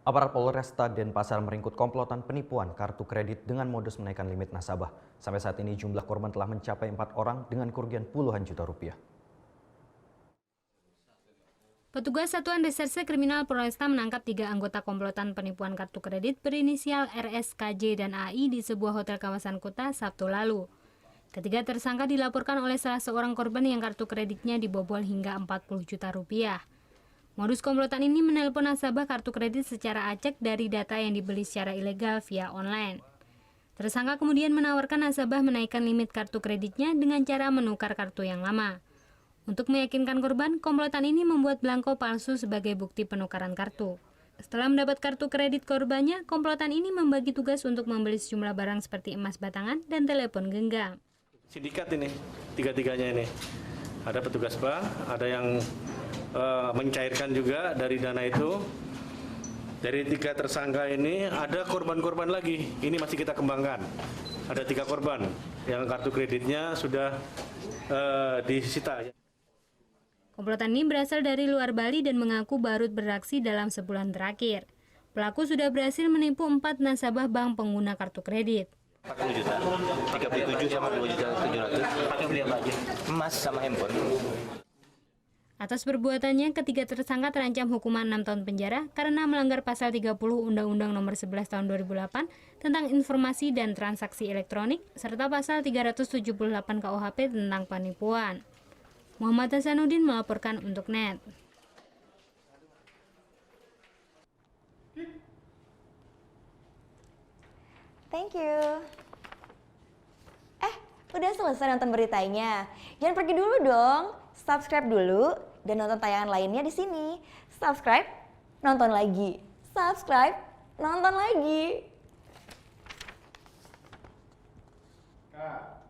Aparat Polresta Denpasar meringkut komplotan penipuan kartu kredit dengan modus menaikkan limit nasabah. Sampai saat ini jumlah korban telah mencapai 4 orang dengan kerugian puluhan juta rupiah. Petugas Satuan Reserse Kriminal Polresta menangkap 3 anggota komplotan penipuan kartu kredit berinisial RS, KJ, dan AI di sebuah hotel kawasan kota Sabtu lalu. Ketiga tersangka dilaporkan oleh salah seorang korban yang kartu kreditnya dibobol hingga 40 juta rupiah. Modus komplotan ini menelpon nasabah kartu kredit secara acak dari data yang dibeli secara ilegal via online. Tersangka kemudian menawarkan nasabah menaikkan limit kartu kreditnya dengan cara menukar kartu yang lama. Untuk meyakinkan korban, komplotan ini membuat belangko palsu sebagai bukti penukaran kartu. Setelah mendapat kartu kredit korbannya, komplotan ini membagi tugas untuk membeli sejumlah barang seperti emas batangan dan telepon genggam. Sindikat ini, tiga-tiganya ini. Ada petugas bank, ada yang mencairkan juga dari dana itu. Dari 3 tersangka ini ada korban-korban lagi, ini masih kita kembangkan. Ada 3 korban yang kartu kreditnya sudah disita. Komplotan ini berasal dari luar Bali dan mengaku baru beraksi dalam sebulan terakhir. Pelaku sudah berhasil menipu 4 nasabah bank pengguna kartu kredit. 40 juta, 37 sama 2 juta 700. Pakai beli apa aja? Emas sama handphone. Atas perbuatannya, ketiga tersangka terancam hukuman 6 tahun penjara karena melanggar pasal 30 Undang-Undang Nomor 11 Tahun 2008 tentang informasi dan transaksi elektronik serta pasal 378 KUHP tentang penipuan. Muhammad Hasanuddin melaporkan untuk NET. Thank you. Udah selesai nonton beritanya? Jangan pergi dulu dong. Subscribe dulu dan nonton tayangan lainnya di sini. Subscribe, nonton lagi. Subscribe, nonton lagi. Kak.